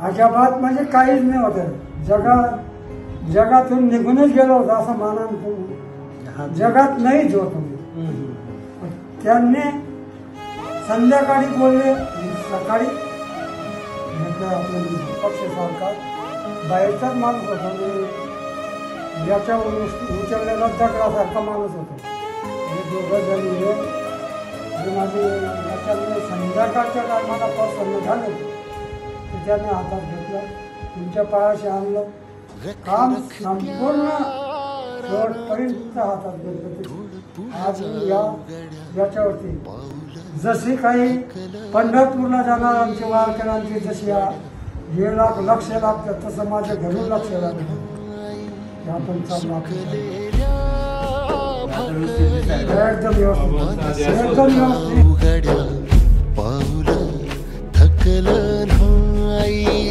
अजाबात म्हणजे काहीच नाही होतं. जगातून निघूनच गेलो होतो असं माना. जगात नाहीच होतो. त्यांनी संध्याकाळी बोलले, सकाळी आपलं पक्ष सरकार बाहेरचाच माणूस होता. मी याच्यावर उचललेला दगडासारखा माणूस होतो. हे दोघं जण हे माझे याच्यामध्ये संध्याकाळच्या टायमाला प्रसन्न झाले. त्याने हातात घेतलं, तुमच्या पायाशी आणलं, काम संपूर्ण शेवटपर्यंत हातात घेतलं. आज याच्यावरती जशी काही पंढरपूरला जाणार आमची वारकऱ्यांची जशी हे लक्ष लागतं तसं माझ्या घरून लक्ष लागतं. आपण चालू एकदम व्यवस्थित, एकदम व्यवस्थित. पाऊल थकलं नाही.